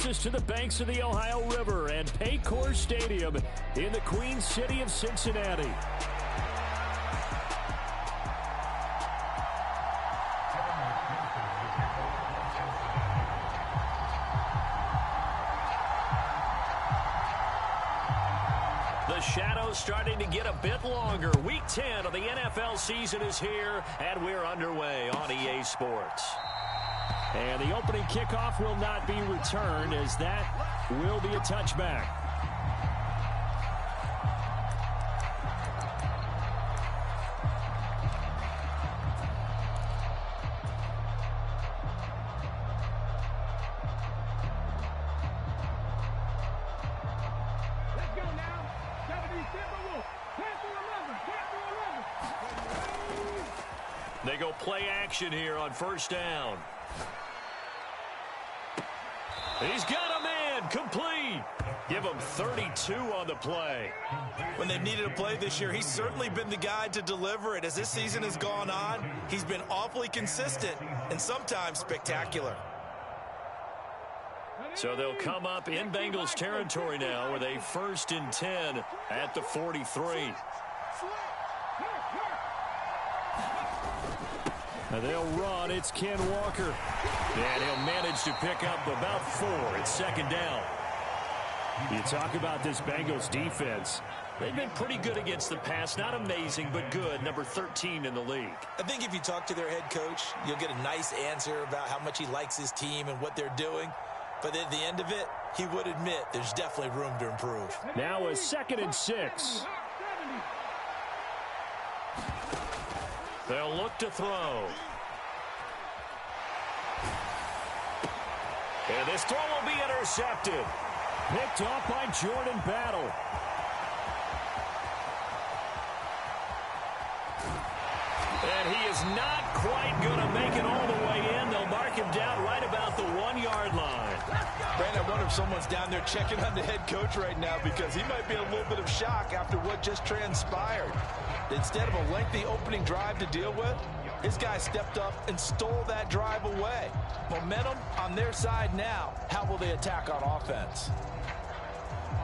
takes us to the banks of the Ohio River and Paycor Stadium in the Queen City of Cincinnati. The shadow's starting to get a bit longer. Week 10 of the NFL season is here, and we're underway on EA Sports. And the opening kickoff will not be returned, as that will be a touchback. They go play action here on first down. He's got a man, complete. Give him 32 on the play. When they've needed a play this year, he's certainly been the guy to deliver it. As this season has gone on, he's been awfully consistent and sometimes spectacular. So they'll come up in Bengals territory now with a 1st and 10 at the 43. And they'll run. It's Ken Walker. And he'll manage to pick up about 4 at second down. You talk about this Bengals defense. They've been pretty good against the pass. Not amazing, but good. Number 13 in the league. I think if you talk to their head coach, you'll get a nice answer about how much he likes his team and what they're doing. But at the end of it, he would admit there's definitely room to improve. Now a 2nd and 6. They'll look to throw. And this throw will be intercepted. Picked off by Jordan Battle. And he is not quite going to make it all the way in. They'll mark him down right about the 1-yard line. Brandon, I wonder if someone's down there checking on the head coach right now, because he might be in a little bit of shock after what just transpired. Instead of a lengthy opening drive to deal with, his guy stepped up and stole that drive away. Momentum on their side now. How will they attack on offense?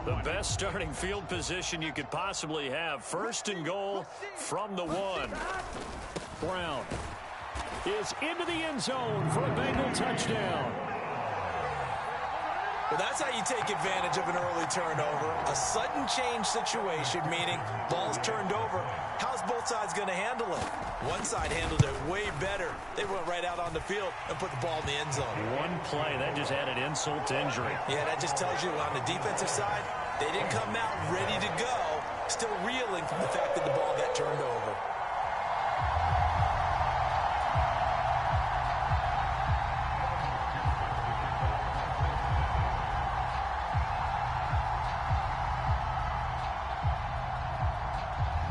The best starting field position you could possibly have. 1st and goal from the 1. Brown is into the end zone for a Bengal touchdown. Well, that's how you take advantage of an early turnover. A sudden change situation, meaning ball's turned over. How's both sides going to handle it? One side handled it way better. They went right out on the field and put the ball in the end zone. One play, that just added insult to injury. Yeah, that just tells you on the defensive side, they didn't come out ready to go, still reeling from the fact that the ball got turned over.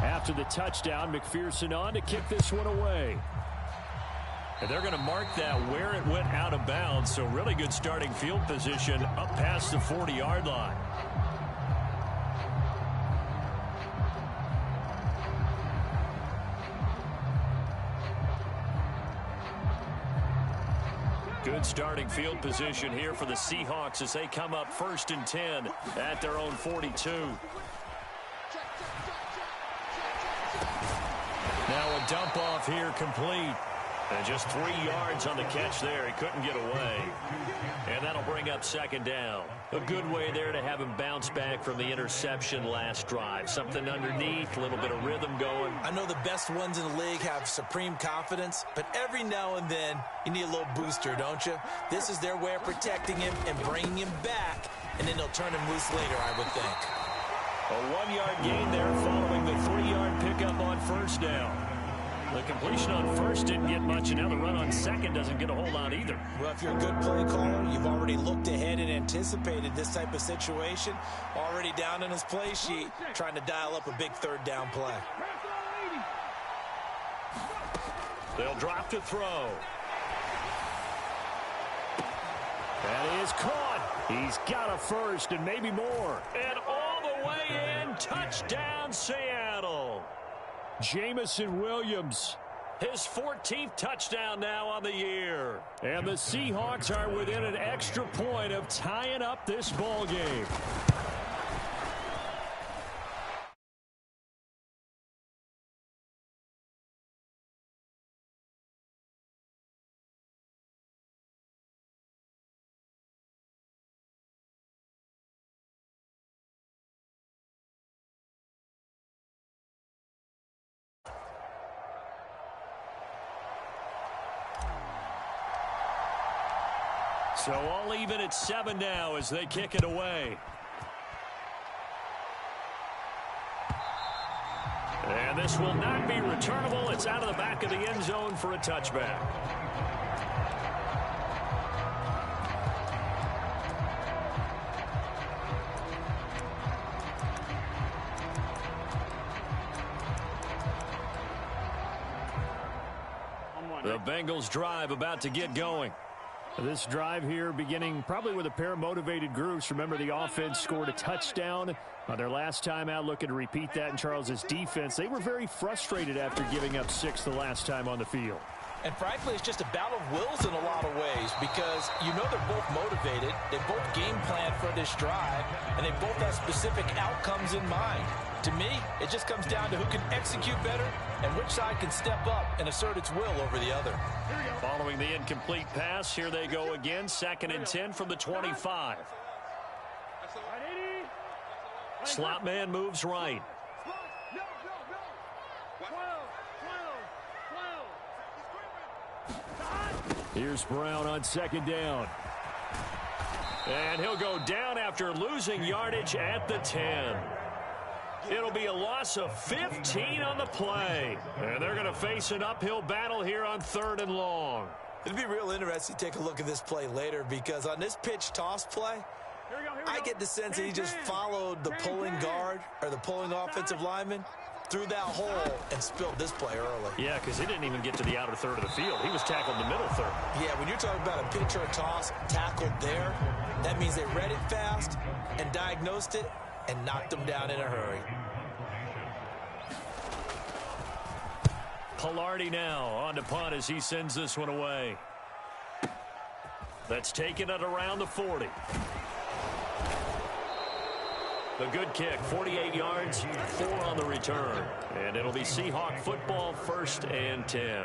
After the touchdown, McPherson on to kick this one away. And they're going to mark that where it went out of bounds, so really good starting field position up past the 40-yard line. Good starting field position here for the Seahawks as they come up 1st and 10 at their own 42. Now a dump off here complete. And just 3 yards on the catch there. He couldn't get away. And that'll bring up 2nd down. A good way there to have him bounce back from the interception last drive. Something underneath, a little bit of rhythm going. I know the best ones in the league have supreme confidence, but every now and then you need a little booster, don't you? This is their way of protecting him and bringing him back, and then they'll turn him loose later, I would think. A 1-yard gain there following the 3-yard pickup on 1st down. The completion on 1st didn't get much, and now the run on 2nd doesn't get a whole lot either. Well, if you're a good play caller, you've already looked ahead and anticipated this type of situation. Already down in his play sheet, trying to dial up a big 3rd down play. They'll drop to throw. That is caught. He's got a 1st and maybe more. And all the way in, touchdown Seattle. Jamison Williams His 14th touchdown now on the year. And the Seahawks are within an extra point of tying up this ball game. So all even at 7 now as they kick it away. And this will not be returnable. It's out of the back of the end zone for a touchback. The Bengals drive about to get going. This drive here beginning probably with a pair of motivated groups. Remember, the offense scored a touchdown on their last time out, looking to repeat that in Charles's defense. They were very frustrated after giving up 6 the last time on the field. And frankly, it's just a battle of wills in a lot of ways because you know they're both motivated. They both game plan for this drive, and they both have specific outcomes in mind. To me, it just comes down to who can execute better and which side can step up and assert its will over the other. Following the incomplete pass, here they go again. 2nd and 10 from the 25. Slot man moves right. Here's Brown on 2nd down. And he'll go down after losing yardage at the 10. It'll be a loss of 15 on the play. And they're going to face an uphill battle here on 3rd and long. It'll be real interesting to take a look at this play later because on this pitch toss play, I get the sense that he just followed the pulling guard or the pulling offensive lineman through that hole and spilled this play early. Yeah, because he didn't even get to the outer third of the field. He was tackled in the middle third. Yeah, when you're talking about a pitch or a toss tackled there, that means they read it fast and diagnosed it and knocked him down in a hurry. Pilardi now on to punt as he sends this one away. That's taken it around the 40. The good kick, 48 yards, 4 on the return. And it'll be Seahawk football, 1st and 10.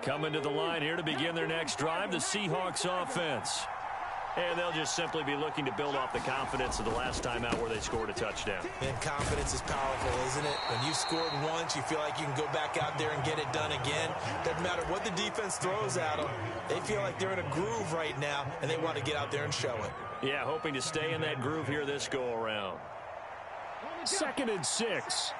Coming to the line here to begin their next drive, the Seahawks offense. And they'll just simply be looking to build off the confidence of the last time out where they scored a touchdown. And confidence is powerful, isn't it? When you scored once, you feel like you can go back out there and get it done again. Doesn't matter what the defense throws at them. They feel like they're in a groove right now, and they want to get out there and show it. Yeah, hoping to stay in that groove here this go-around. 2nd and 6.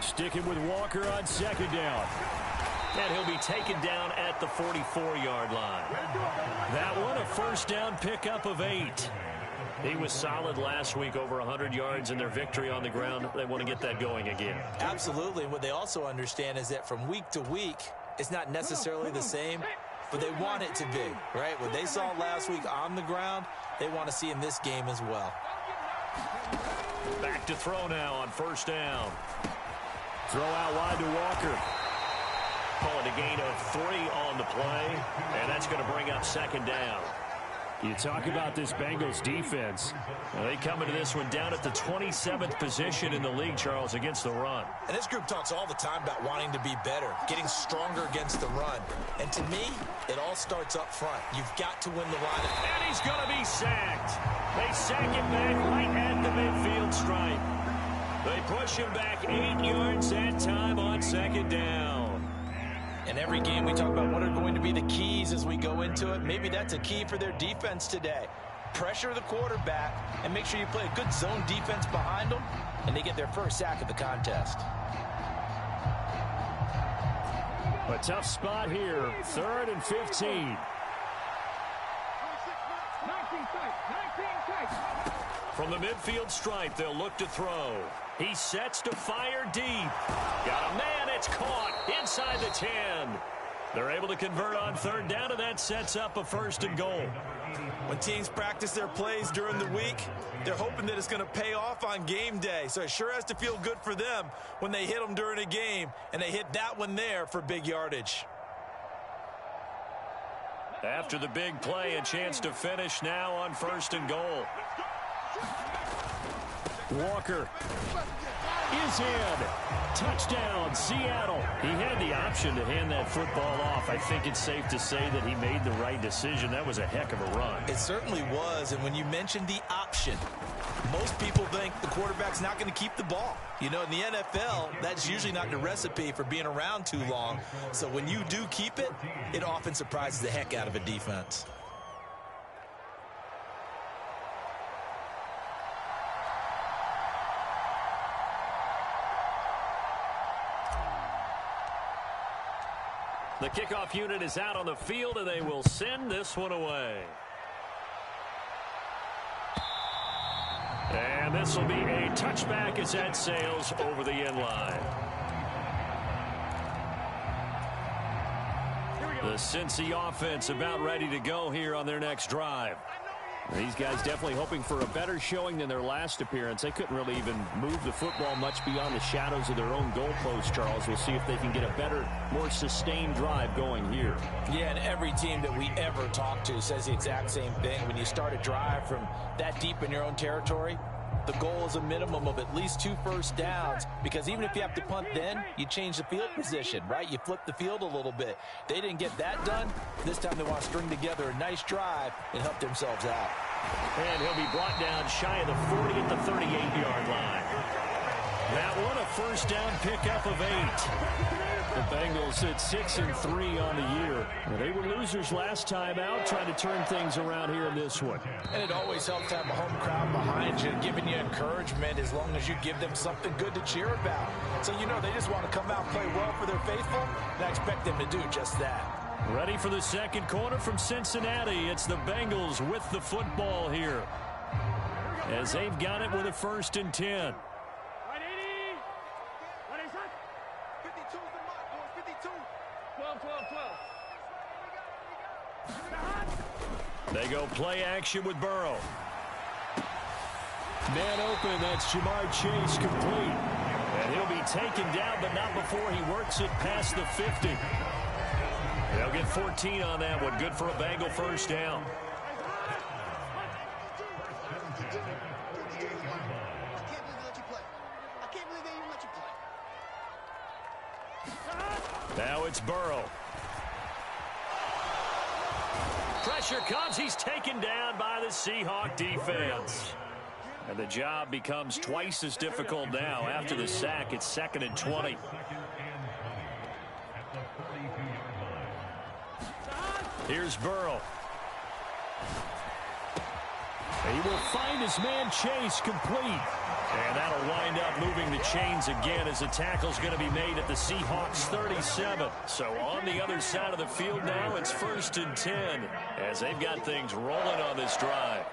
Sticking with Walker on 2nd down. And he'll be taken down at the 44-yard line. That one, a 1st down pickup of 8. He was solid last week, over 100 yards in their victory on the ground. They want to get that going again. Absolutely. And what they also understand is that from week to week, it's not necessarily the same, but they want it to be, right? What they saw last week on the ground, they want to see in this game as well. Back to throw now on 1st down. Throw out wide to Walker. Call it a gain of 3 on the play, and that's going to bring up 2nd down. You talk about this Bengals defense. They come into this one down at the 27th position in the league, Charles, against the run. And this group talks all the time about wanting to be better, getting stronger against the run. And to me, it all starts up front. You've got to win the line. And he's going to be sacked. They sack him back right at the midfield stripe. They push him back 8 yards that time on 2nd down. In every game, we talk about what are going to be the keys as we go into it. Maybe that's a key for their defense today. Pressure the quarterback and make sure you play a good zone defense behind them, and they get their first sack of the contest. A tough spot here, 3rd and 15. From the midfield stripe, they'll look to throw. He sets to fire deep. Got a man, it's caught inside the 10. They're able to convert on third down, and that sets up a 1st and goal. When teams practice their plays during the week, they're hoping that it's going to pay off on game day. So it sure has to feel good for them when they hit them during a game, and they hit that one there for big yardage. After the big play, a chance to finish now on 1st and goal. Walker is in. Touchdown, Seattle. He had the option to hand that football off. I think it's safe to say that he made the right decision. That was a heck of a run. It certainly was, and when you mentioned the option, most people think the quarterback's not going to keep the ball. You know, in the NFL, that's usually not the recipe for being around too long. So when you do keep it, it often surprises the heck out of a defense. The kickoff unit is out on the field, and they will send this one away. And this will be a touchback as that sails over the end line. The Cincy offense about ready to go here on their next drive. These guys definitely hoping for a better showing than their last appearance. They couldn't really even move the football much beyond the shadows of their own goalpost, Charles. We'll see if they can get a better, more sustained drive going here. Yeah, and every team that we ever talk to says the exact same thing. When you start a drive from that deep in your own territory, the goal is a minimum of at least 2 first downs, because even if you have to punt then, you change the field position, right? You flip the field a little bit. They didn't get that done. This time they want to string together a nice drive and help themselves out. And he'll be brought down shy of the 40 at the 38-yard line. That one a first down pickup of 8. The Bengals at 6-3 on the year. They were losers last time out, trying to turn things around here in this one. And it always helps to have a home crowd behind you, giving you encouragement as long as you give them something good to cheer about. So you know they just want to come out and play well for their faithful, and I expect them to do just that. Ready for the second quarter from Cincinnati. It's the Bengals with the football here, as they've got it with a 1st and 10. They go play action with Burrow. Man open, that's Jamar Chase complete. And he'll be taken down, but not before he works it past the 50. They'll get 14 on that one. Good for a Bengal first down. Now it's Burrow. Pressure comes. He's taken down by the Seahawk defense. And the job becomes twice as difficult now. After the sack, it's 2nd and 20. Here's Burrow. He will find his man Chase complete. And that'll wind up moving the chains again as the tackle's going to be made at the Seahawks 37. So on the other side of the field now, it's 1st and 10 as they've got things rolling on this drive.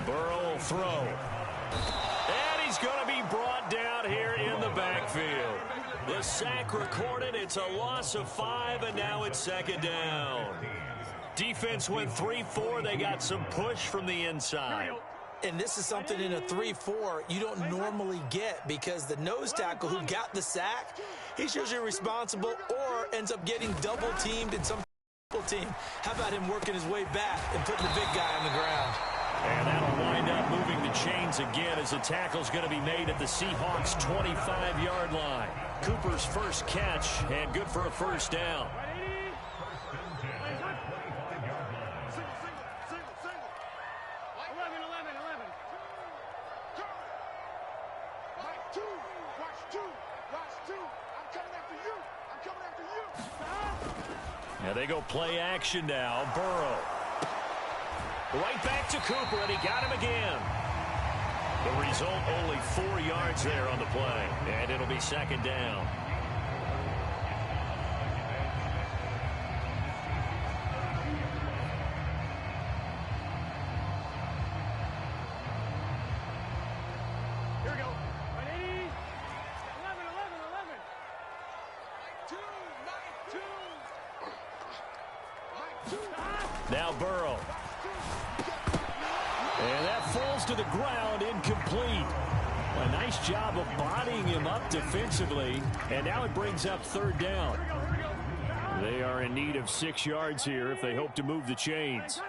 Burrow will throw. And he's going to be brought down here in the backfield. The sack recorded. It's a loss of 5, and now it's 2nd down. Defense went 3-4. They got some push from the inside. And this is something in a 3-4 you don't normally get, because the nose tackle who got the sack, he's usually responsible or ends up getting double teamed in some team. How about him working his way back and putting the big guy on the ground? And that'll wind up moving the chains again as the tackle's going to be made at the Seahawks 25-yard line. Cooper's first catch, and good for a first down. They go play action now. Burrow. Right back to Cooper, and he got him again. The result, only 4 yards there on the play. And it'll be 2nd down. Here we go. 11. Now Burrow. And that falls to the ground, incomplete. A nice job of bodying him up defensively. And now it brings up third down. They are in need of 6 yards here if they hope to move the chains.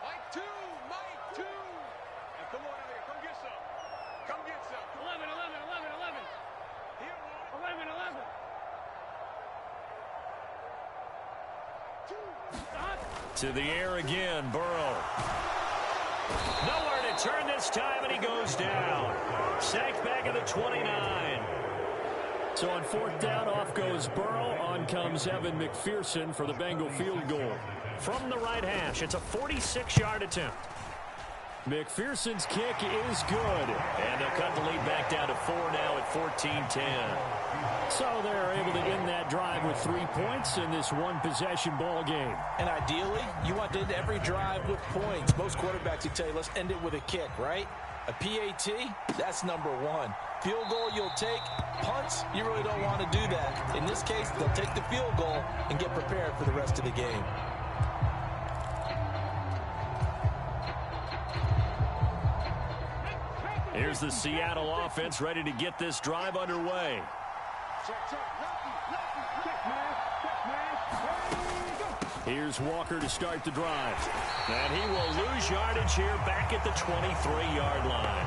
Mike 2. Come on out here. Come get some. Come get some. 11. 11. To the air again, Burrow. Nowhere to turn this time, and he goes down. Sacked back at the 29. So on fourth down, off goes Burrow. On comes Evan McPherson for the Bengal field goal. From the right hash, it's a 46-yard attempt. McPherson's kick is good. And they'll cut the lead back down to 4 now at 14-10. So they're able to end that drive with 3 points in this one-possession ball game. And ideally, you want to end every drive with points. Most quarterbacks will tell you, let's end it with a kick, right? A PAT, that's number 1. Field goal you'll take. Punts, you really don't want to do that. In this case, they'll take the field goal and get prepared for the rest of the game. Here's the Seattle offense ready to get this drive underway. Here's Walker to start the drive. And he will lose yardage here back at the 23-yard line.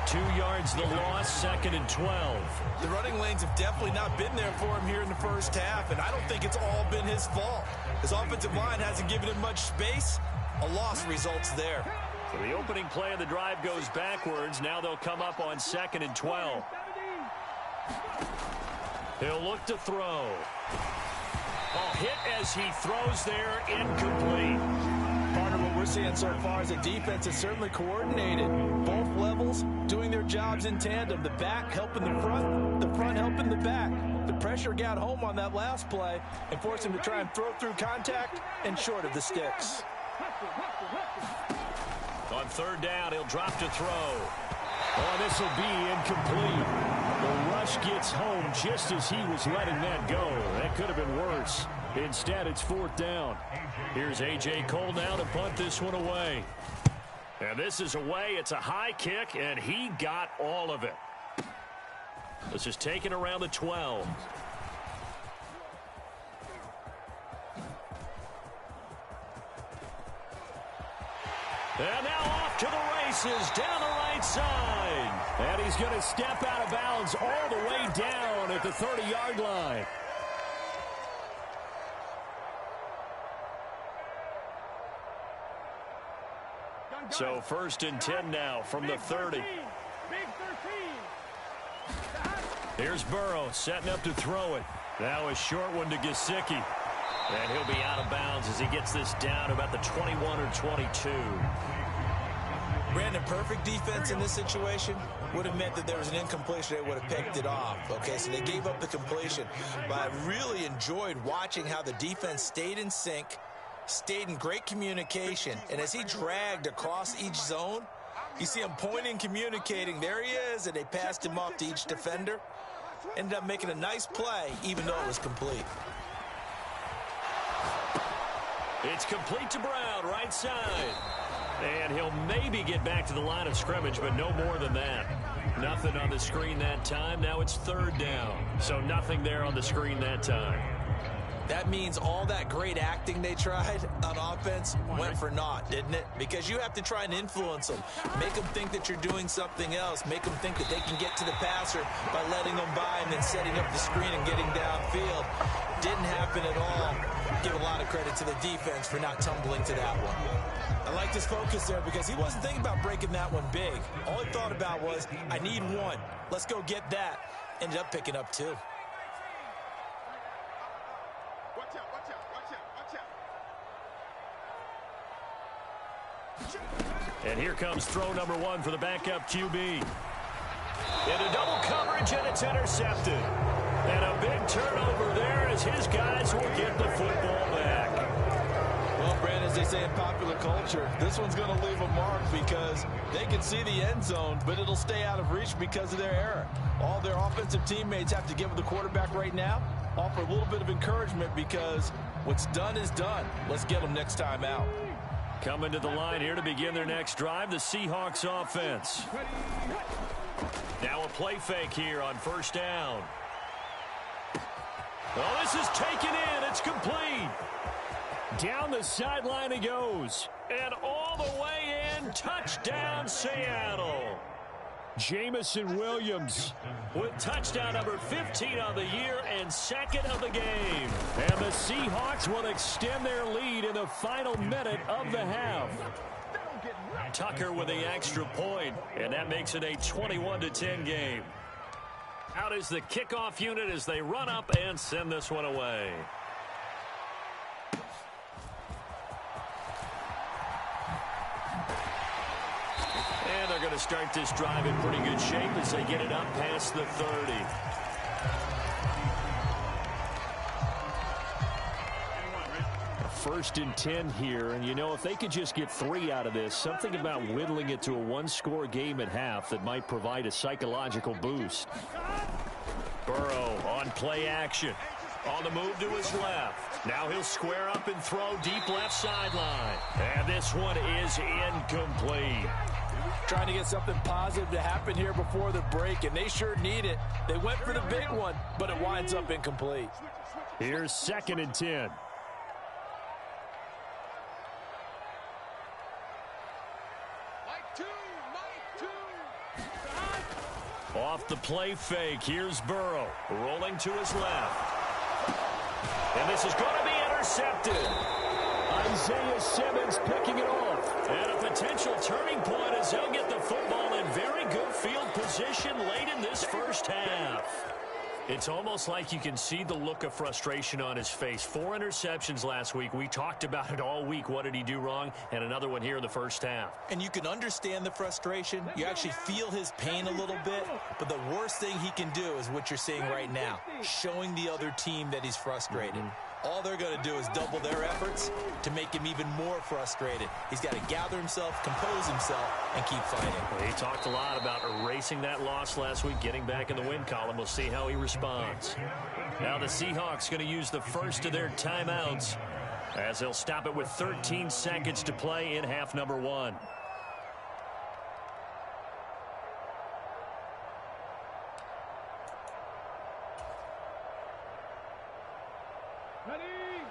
2 yards the loss, 2nd and 12. The running lanes have definitely not been there for him here in the first half, and I don't think it's all been his fault. His offensive line hasn't given him much space. A loss results there. So the opening play of the drive goes backwards. Now they'll come up on 2nd and 12. He'll look to throw. Hit as he throws there, incomplete. Part of what we're seeing so far is the defense is certainly coordinated. Both levels doing their jobs in tandem. The back helping the front helping the back. The pressure got home on that last play and forced him to try and throw through contact and short of the sticks. On third down, he'll drop to throw. Oh, this will be incomplete. The rush gets home just as he was letting that go. That could have been worse. Instead, it's fourth down. Here's A.J. Cole now to punt this one away. And this is away. It's a high kick, and he got all of it. This is taken around the 12. And now off to the races down the right side. And he's going to step out of bounds all the way down at the 30-yard line. So 1st and 10 now from the 30. Here's Burrow setting up to throw it. Now a short one to Gesicki. And he'll be out of bounds as he gets this down about the 21 or 22. Brandon, perfect defense in this situation would have meant that there was an incompletion. They would have picked it off. Okay, so they gave up the completion. But I really enjoyed watching how the defense stayed in sync, stayed in great communication. And as he dragged across each zone, you see him pointing, communicating. There he is, and they passed him off to each defender. Ended up making a nice play, even though it was complete. It's complete to Brown, right side. And he'll maybe get back to the line of scrimmage, but no more than that. Nothing on the screen that time. Now it's third down. So nothing there on the screen that time. That means all that great acting they tried on offense went for naught, didn't it? Because you have to try and influence them. Make them think that you're doing something else. Make them think that they can get to the passer by letting them by and then setting up the screen and getting downfield. Didn't happen at all. Give a lot of credit to the defense for not tumbling to that one. I like his focus there because he wasn't thinking about breaking that one big. All he thought about was, I need one. Let's go get that. Ended up picking up 2. And here comes throw number 1 for the backup QB. Into double coverage, and it's intercepted. And a big turnover there as his guys will get the football back. Well, Brandon, as they say in popular culture, this one's going to leave a mark because they can see the end zone, but it'll stay out of reach because of their error. All their offensive teammates have to give the quarterback right now, offer a little bit of encouragement because What's done is done. Let's get them next time out. Coming to the line here to begin their next drive, the Seahawks offense. Now a play fake here on first down. Oh, this is taken in. It's complete. Down the sideline he goes. And all the way in. Touchdown, Seattle. Jamison Williams with touchdown number 15 on the year and second of the game. And the Seahawks will extend their lead in the final minute of the half. Tucker with the extra point, and that makes it a 21-10 game. Out is the kickoff unit as they run up and send this one away. And they're going to start this drive in pretty good shape as they get it up past the 30. First and 10 here, and you know, if they could just get 3 out of this, something about whittling it to a one-score game at half that might provide a psychological boost. Burrow on play action. On the move to his left. Now he'll square up and throw deep left sideline. And this one is incomplete. Trying to get something positive to happen here before the break, and they sure need it. They went for the big one, but it winds up incomplete. Here's second and 10. Off the play fake, here's Burrow, rolling to his left. And this is going to be intercepted. Isaiah Simmons picking it off. And a potential turning point as they'll get the football in very good field position late in this first half. It's almost like you can see the look of frustration on his face. 4 interceptions last week. We talked about it all week. What did he do wrong? And another one here in the first half. And you can understand the frustration. You actually feel his pain a little bit. But the worst thing he can do is what you're seeing right now, showing the other team that he's frustrated. All they're going to do is double their efforts to make him even more frustrated. He's got to gather himself, compose himself, and keep fighting. Well, he talked a lot about erasing that loss last week, getting back in the win column. We'll see how he responds. Now the Seahawks going to use the first of their timeouts as they'll stop it with 13 seconds to play in half number 1.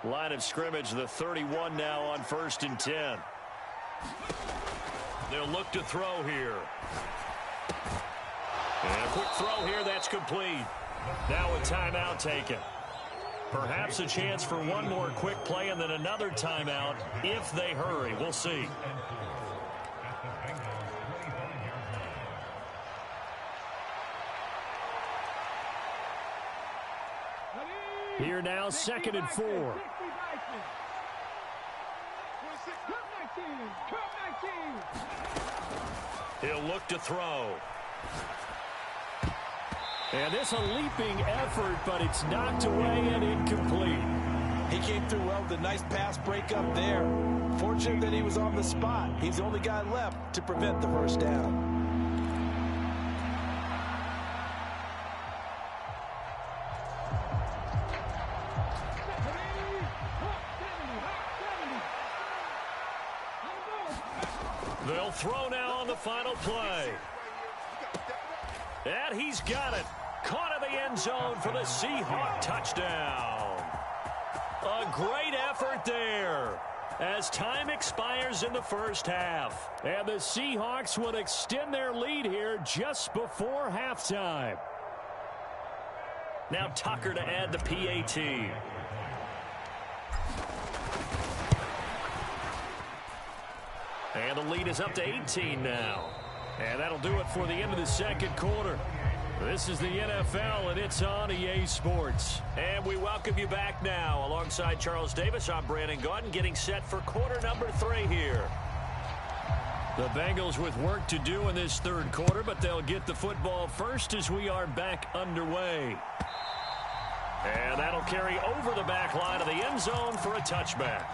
Line of scrimmage, the 31 now on first and 10. They'll look to throw here. And a quick throw here, that's complete. Now a timeout taken. Perhaps a chance for one more quick play and then another timeout if they hurry. We'll see. Here now, second and 4. He'll look to throw. And this a leaping effort, but it's knocked away and incomplete. He came through well with a nice pass breakup there. Fortunate that he was on the spot. He's the only guy left to prevent the first down. They'll throw now on the final play. And he's got it. Caught in the end zone for the Seahawks touchdown. A great effort there as time expires in the first half. And the Seahawks will extend their lead here just before halftime. Now Tucker to add the PAT. And the lead is up to 18 now. And that'll do it for the end of the second quarter. This is the NFL, and it's on EA Sports. And we welcome you back now. Alongside Charles Davis, I'm Brandon Gaudin, getting set for quarter number 3 here. The Bengals with work to do in this third quarter, but they'll get the football first as we are back underway. And that'll carry over the back line of the end zone for a touchback.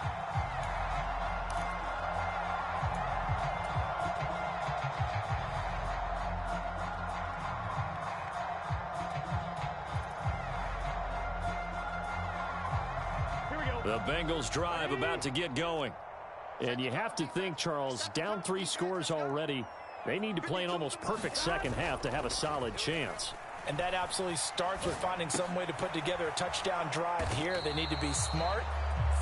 Here we go. The Bengals drive about to get going. And you have to think, Charles, down 3 scores already. They need to play an almost perfect second half to have a solid chance. And that absolutely starts with finding some way to put together a touchdown drive here. They need to be smart,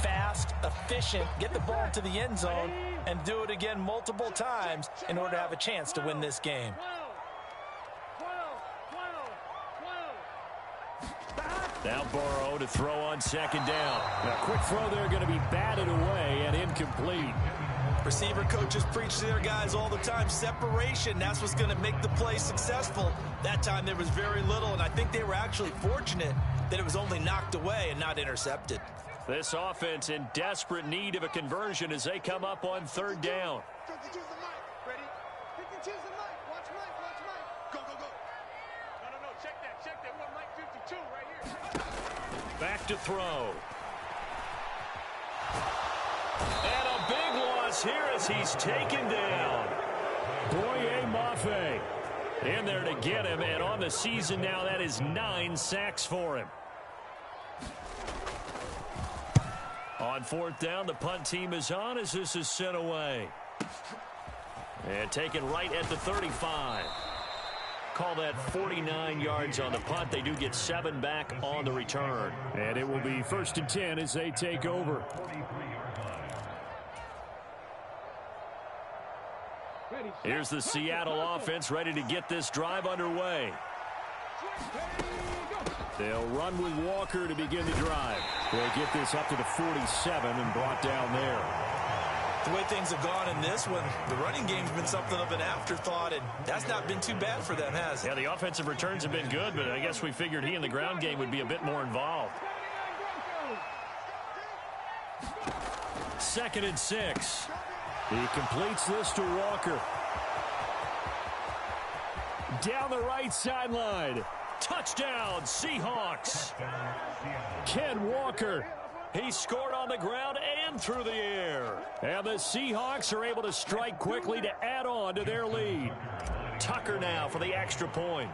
fast, efficient, get the ball to the end zone, and do it again multiple times in order to have a chance to win this game. Now Burrow to throw on second down. A quick throw there going to be batted away and incomplete. Receiver coaches preach to their guys all the time. Separation, that's what's going to make the play successful. That time there was very little, and I think they were actually fortunate that it was only knocked away and not intercepted. This offense in desperate need of a conversion as they come up on third down. Back to throw. And a big loss here as he's taken down. Boye Mafe In there to get him, and on the season now, that is 9 sacks for him. On fourth down, the punt team is on as this is sent away. And taken right at the 35. Call that 49 yards on the punt. They do get 7 back on the return. And it will be 1st and 10 as they take over. Here's the Seattle offense ready to get this drive underway. They'll run with Walker to begin the drive. They'll get this up to the 47 and brought down there. The way things have gone in this one, the running game's been something of an afterthought, and that's not been too bad for them, has it? Yeah, the offensive returns have been good, but I guess we figured he in the ground game would be a bit more involved. 2nd and 6. He completes this to Walker. Down the right sideline. Touchdown, Seahawks. Ken Walker. He scored on the ground and through the air. And the Seahawks are able to strike quickly to add on to their lead. Tucker now for the extra point.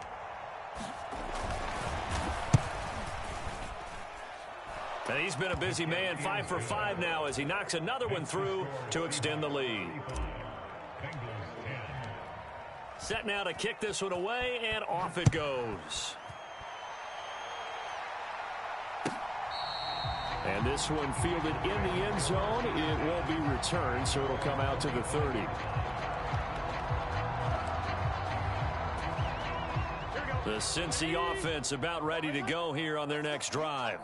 And he's been a busy man, 5 for 5 now as he knocks another one through to extend the lead. Set now to kick this one away, and off it goes. And this one fielded in the end zone. It won't be returned, so it'll come out to the 30. The Cincy offense about ready to go here on their next drive.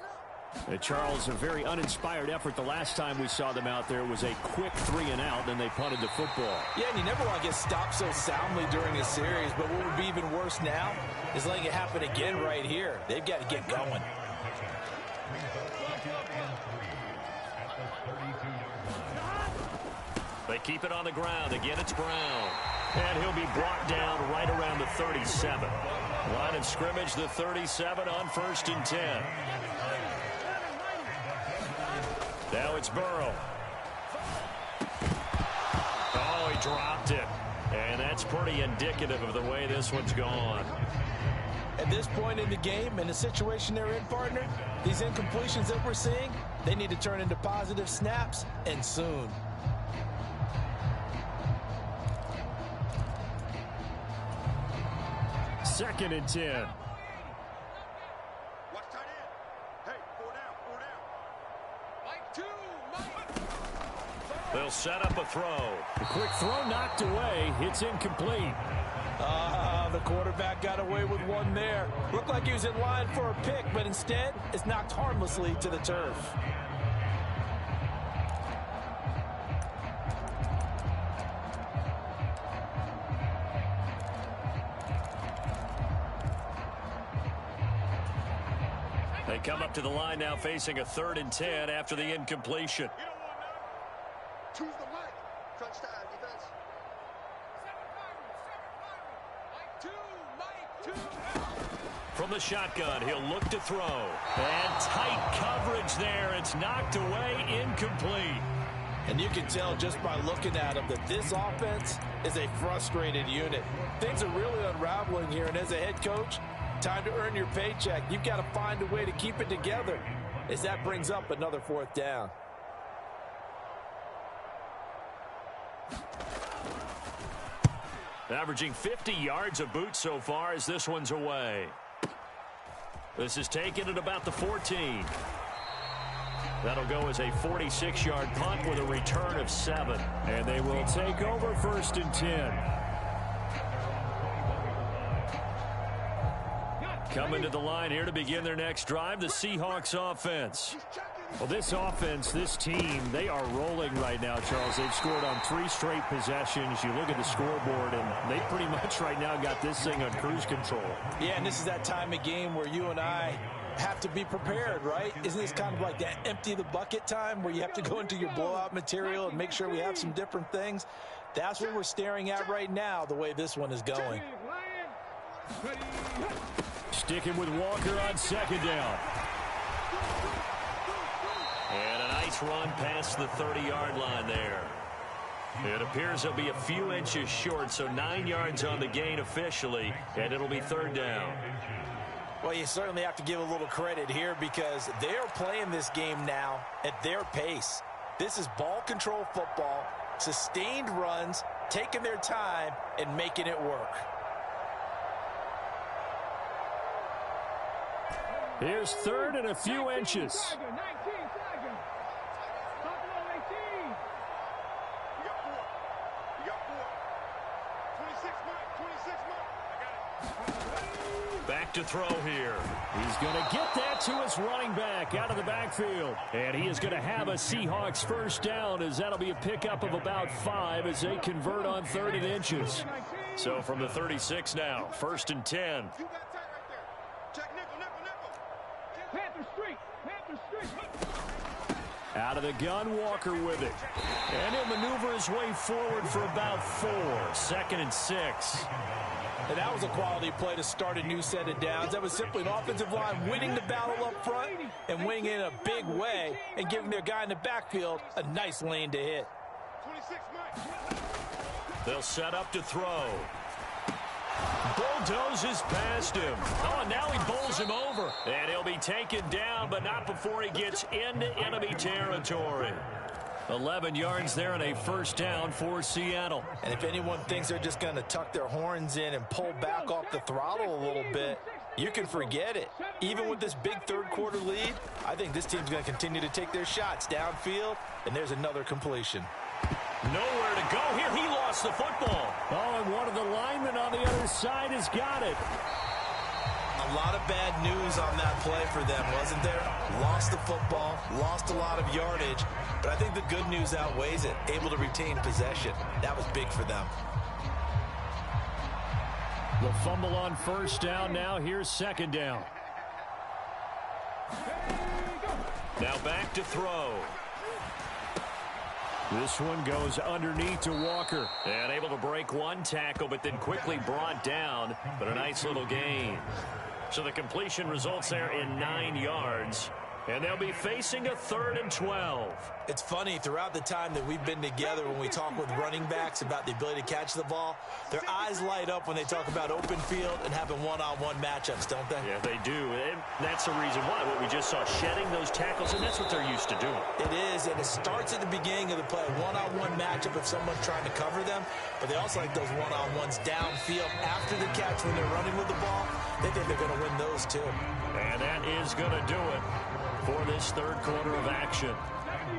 Charles, a very uninspired effort the last time we saw them out there was a quick 3 and out, then they punted the football. Yeah, and you never want to get stopped so soundly during a series, but what would be even worse now is letting it happen again right here. They've got to get going. They keep it on the ground. Again, it's Brown. And he'll be brought down right around the 37. Line of scrimmage, the 37 on 1st and 10. Now it's Burrow. Oh, he dropped it. And that's pretty indicative of the way this one's gone. At this point in the game, in the situation they're in, partner, these incompletions that we're seeing, they need to turn into positive snaps, and soon. Second and 10. Watch tight end. Hey, 4 down. Mike 2, Mike. They'll set up a throw. The quick throw knocked away. It's incomplete. The quarterback got away with one there. Looked like he was in line for a pick, but instead, it's knocked harmlessly to the turf. They come up to the line now facing a 3rd and 10 after the incompletion. You don't want none. Choose the Mike. Crunch time, defense. Mike 2. From the shotgun, he'll look to throw. And tight coverage there. It's knocked away, incomplete. And you can tell just by looking at him that this offense is a frustrated unit. Things are really unraveling here, and as a head coach, time to earn your paycheck. You've got to find a way to keep it together. as that brings up another 4th down. Averaging 50 yards a boot so far as this one's away. This is taken at about the 14. That'll go as a 46-yard punt with a return of 7. And they will take over 1st and 10. Coming to the line here to begin their next drive, the Seahawks offense. Well, this offense, this team, they are rolling right now, Charles. They've scored on 3 straight possessions. You look at the scoreboard, and they pretty much right now got this thing on cruise control. Yeah, and this is that time of game where you and I have to be prepared, right? Isn't this kind of like that empty the bucket time where you have to go into your blowout material and make sure we have some different things? That's what we're staring at right now, the way this one is going. Sticking with Walker on 2nd down. And a nice run past the 30-yard line there. It appears they'll be a few inches short, so 9 yards on the gain officially, and it'll be 3rd down. Well, you certainly have to give a little credit here because they're playing this game now at their pace. This is ball control football, sustained runs, taking their time, and making it work. Here's 3rd and a few inches. Back to throw here. He's going to get that to his running back out of the backfield. And he is going to have a Seahawks 1st down, as that'll be a pickup of about 5 as they convert on 3rd and inches. So from the 36 now, 1st and 10. Out of the gun, Walker with it. And he'll maneuver his way forward for about 4. 2nd and 6. And that was a quality play to start a new set of downs. That was simply an offensive line winning the battle up front and winning in a big way and giving their guy in the backfield a nice lane to hit. They'll set up to throw. Bulldozes past him. Oh, and now he bowls him over. And he'll be taken down, but not before he gets into enemy territory. 11 yards there and a 1st down for Seattle. And if anyone thinks they're just going to tuck their horns in and pull back off the throttle a little bit, you can forget it. Even with this big 3rd quarter lead, I think this team's going to continue to take their shots downfield, and there's another completion. Nowhere to go here. He lost the football. Oh, and one of the linemen on the other side has got it. A lot of bad news on that play for them, wasn't there? Lost the football, lost a lot of yardage, but I think the good news outweighs it. Able to retain possession. That was big for them. The fumble on 1st down now. Here's 2nd down. Now back to throw. This one goes underneath to Walker. And able to break one tackle, but then quickly brought down. But a nice little gain. So the completion results there in 9 yards. And they'll be facing a 3rd and 12. It's funny, throughout the time that we've been together, when we talk with running backs about the ability to catch the ball, their eyes light up when they talk about open field and having one-on-one matchups, don't they? Yeah, they do. And that's the reason why. What we just saw, shedding those tackles, and that's what they're used to doing. It is, and it starts at the beginning of the play. One-on-one matchup if someone's trying to cover them, but they also like those one-on-ones downfield after the catch when they're running with the ball. They think they're going to win those, too. And that is going to do it for this 3rd quarter of action.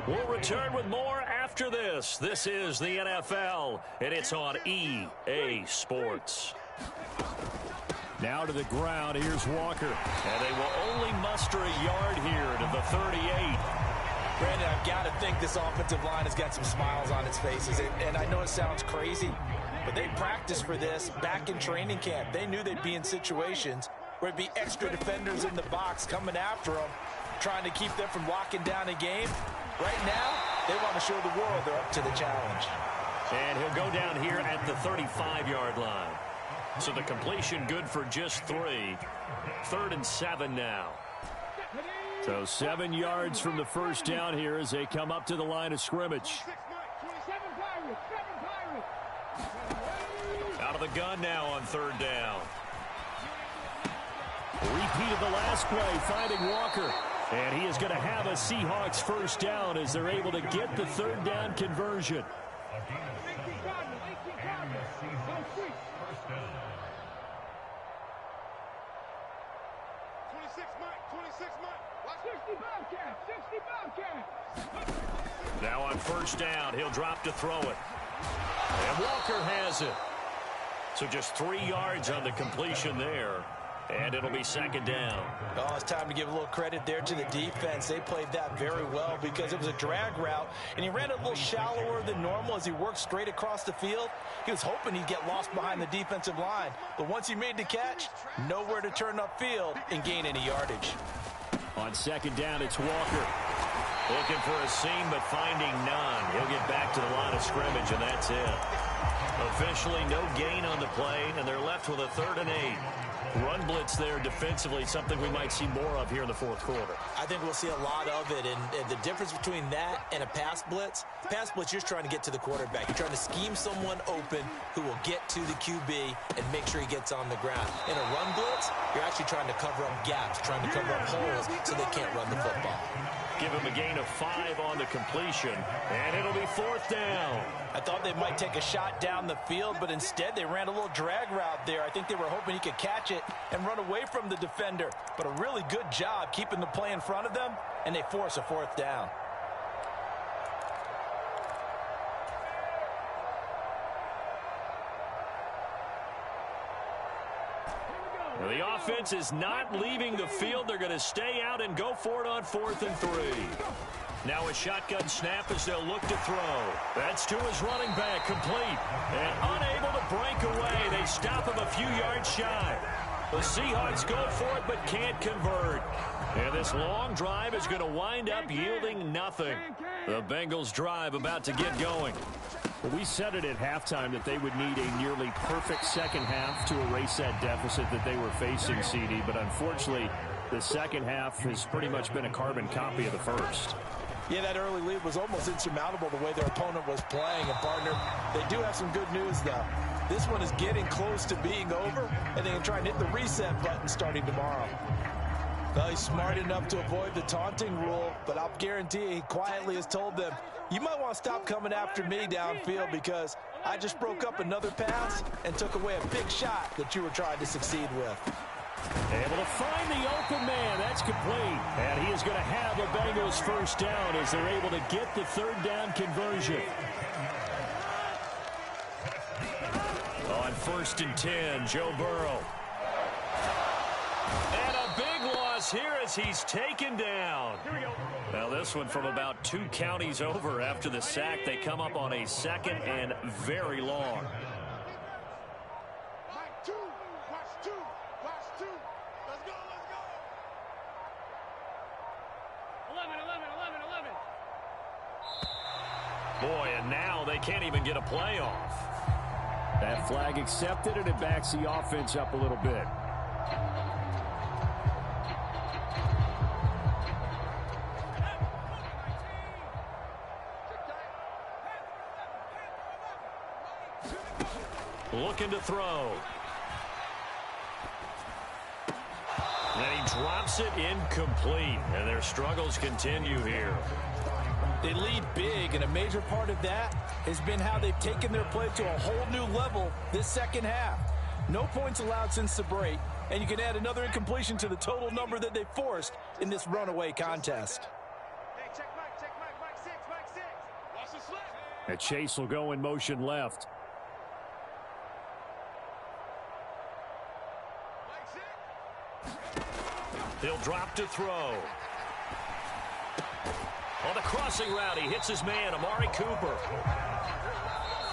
We'll return with more after this. This is the NFL, and it's on EA Sports. Now to the ground. Here's Walker. And they will only muster a yard here to the 38. Brandon, I've got to think this offensive line has got some smiles on its faces. And I know it sounds crazy, but they practiced for this back in training camp. They knew they'd be in situations where it'd be extra defenders in the box coming after them, trying to keep them from locking down a game. Right now, they want to show the world they're up to the challenge. And he'll go down here at the 35-yard line. So the completion good for just 3. 3rd and 7 now. So 7 yards from the 1st down here as they come up to the line of scrimmage. Out of the gun now on 3rd down. Repeat of the last play, finding Walker. And he is going to have a Seahawks first down as they're able to get the third down conversion. Now on first down, he'll drop to throw it. And Walker has it. So just 3 yards on the completion there. And it'll be second down. Oh, it's time to give a little credit there to the defense. They played that very well because it was a drag route, and he ran a little shallower than normal as he worked straight across the field. He was hoping he'd get lost behind the defensive line. But once he made the catch, nowhere to turn upfield and gain any yardage. On second down, it's Walker. Looking for a seam, but finding none. He'll get back to the line of scrimmage, and that's it. Officially no gain on the play, and they're left with a 3rd and 8. Run blitz there defensively, something we might see more of here in the fourth quarter. I think we'll see a lot of it, and the difference between that and a pass blitz, you're trying to get to the quarterback. You're trying to scheme someone open who will get to the QB and make sure he gets on the ground. In a run blitz, you're actually trying to cover up gaps, trying to cover up holes so they can't run the football. Give him a gain of 5 on the completion, and it'll be 4th down. I thought they might take a shot down the field, but instead they ran a little drag route there. I think they were hoping he could catch it and run away from the defender. But a really good job keeping the play in front of them, and they force a 4th down. Well, the offense is not leaving the field. They're going to stay out and go for it on 4th and 3. Now a shotgun snap as they'll look to throw. That's to his running back, complete. And unable to break away. They stop him a few yards shy. The Seahawks go for it but can't convert. And this long drive is going to wind up yielding nothing. The Bengals drive about to get going. Well, we said it at halftime that they would need a nearly perfect second half to erase that deficit that they were facing, CD. But unfortunately, the second half has pretty much been a carbon copy of the first. Yeah, that early lead was almost insurmountable the way their opponent was playing. And, partner, they do have some good news, though. This one is getting close to being over, and they can try and hit the reset button starting tomorrow. Well, he's smart enough to avoid the taunting rule, but I'll guarantee he quietly has told them, you might want to stop coming after me downfield because I just broke up another pass and took away a big shot that you were trying to succeed with. Able to find the open man. That's complete. And he is going to have a Bengals first down as they're able to get the 3rd down conversion. On 1st and 10, Joe Burrow. And a big loss here as he's taken down. Here we go. Now this one from about 2 counties over after the sack. They come up on a 2nd and very long. Boy, and now they can't even get a play off. That flag accepted, and it backs the offense up a little bit. Looking to throw. And he drops it incomplete, and their struggles continue here. They lead big, and a major part of that has been how they've taken their play to a whole new level this second half. No points allowed since the break, and you can add another incompletion to the total number that they forced in this runaway contest. Hey, check Mike 6. Watch the slip. And Chase will go in motion left. He'll drop to throw. On the crossing route, he hits his man, Amari Cooper.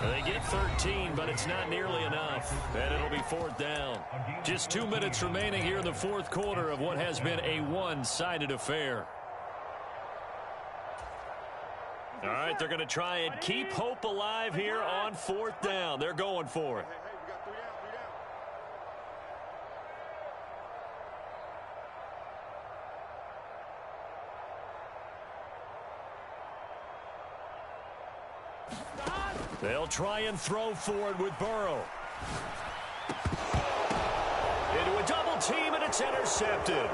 They get 13, but it's not nearly enough. And it'll be 4th down. Just 2 minutes remaining here in the fourth quarter of what has been a one-sided affair. All right, they're going to try and keep hope alive here on 4th down. They're going for it. We got 3 down. They'll try and throw forward with Burrow. Into a double team, and it's intercepted.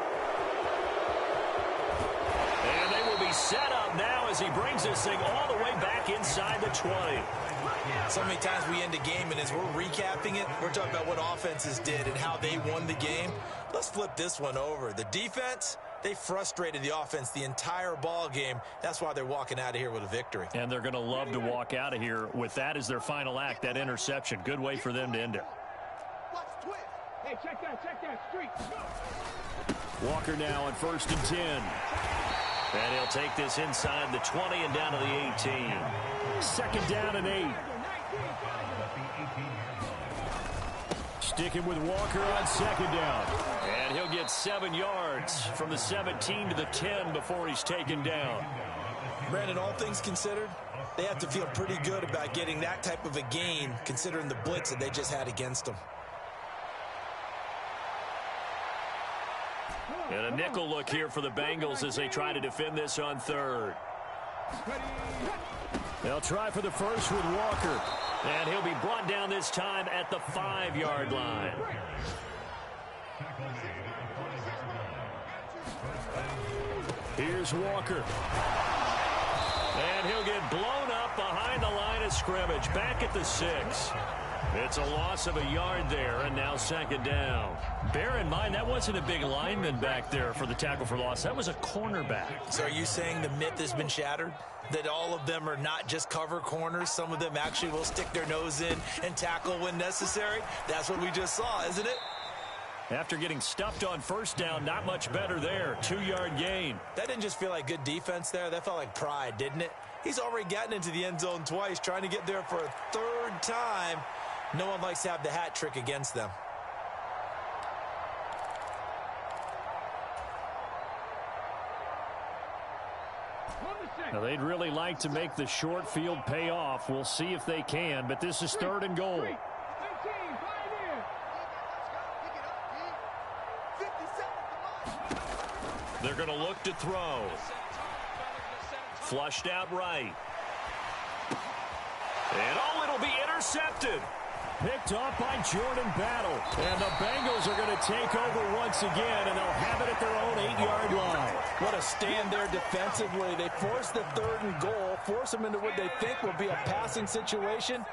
He's set up now as he brings this thing all the way back inside the 20. So many times we end a game, and as we're recapping it, we're talking about what offenses did and how they won the game. Let's flip this one over. The defense, they frustrated the offense the entire ball game. That's why they're walking out of here with a victory. And they're going to love to walk out of here with that as their final act, that interception. Good way for them to end it. Hey, check that street. Walker now on 1st and 10. And he'll take this inside the 20 and down to the 18. 2nd down and 8. Sticking with Walker on 2nd down. And he'll get 7 yards from the 17 to the 10 before he's taken down. Brandon, all things considered, they have to feel pretty good about getting that type of a gain considering the blitz that they just had against them. And a nickel look here for the Bengals as they try to defend this on 3rd. They'll try for the first with Walker. And he'll be brought down this time at the 5-yard line. Here's Walker. And he'll get blown up behind the line of scrimmage. Back at the 6. It's a loss of a yard there, and now 2nd down. Bear in mind, that wasn't a big lineman back there for the tackle for loss. That was a cornerback. So are you saying the myth has been shattered? That all of them are not just cover corners? Some of them actually will stick their nose in and tackle when necessary? That's what we just saw, isn't it? After getting stuffed on 1st down, not much better there. 2-yard gain. That didn't just feel like good defense there. That felt like pride, didn't it? He's already gotten into the end zone twice, trying to get there for a 3rd time. No one likes to have the hat trick against them. Now, they'd really like to make the short field pay off. We'll see if they can, but this is 3rd and goal. They're going to look to throw. Flushed out right. And oh, it'll be intercepted. Picked off by Jordan Battle. And the Bengals are going to take over once again, and they'll have it at their own 8-yard line. What a stand there defensively. They force the 3rd and goal, force them into what they think will be a passing situation,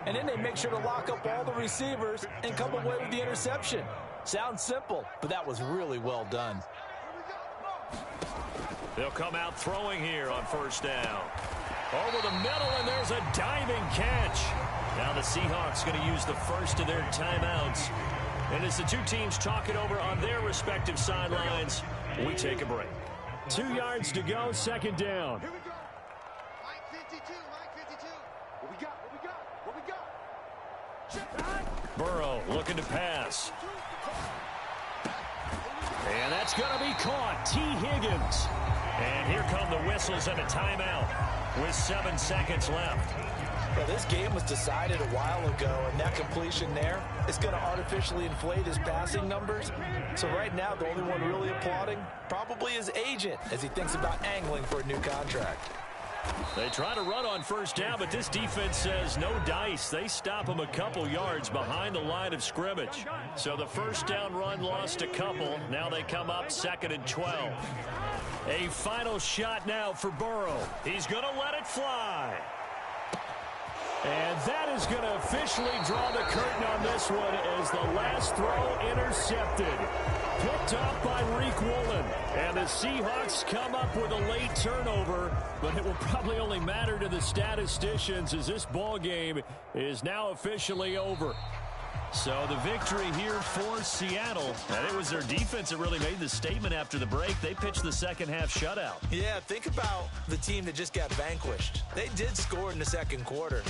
and then they make sure to lock up all the receivers and come away with the interception. Sounds simple, but that was really well done. They'll come out throwing here on 1st down. Over the middle, and there's a diving catch. Now the Seahawks going to use the first of their timeouts. And as the two teams talk it over on their respective sidelines, we take a break. 2 yards to go, 2nd down. Here we go. Mike 52, Mike 52. What we got? Check. Burrow looking to pass. And that's going to be caught. T. Higgins. And here come the whistles and a timeout with 7 seconds left. Well, this game was decided a while ago, and that completion there is going to artificially inflate his passing numbers. So right now, the only one really applauding probably his agent as he thinks about angling for a new contract. They try to run on 1st down, but this defense says no dice. They stop him a couple yards behind the line of scrimmage. So the 1st down run lost a couple. Now they come up 2nd and 12. A final shot now for Burrow. He's going to let it fly. And that is going to officially draw the curtain on this one as the last throw intercepted. Picked up by Reek Woolen. And the Seahawks come up with a late turnover, but it will probably only matter to the statisticians as this ball game is now officially over. So the victory here for Seattle. And it was their defense that really made the statement after the break. They pitched the second half shutout. Yeah, think about the team that just got vanquished. They did score in the 2nd quarter,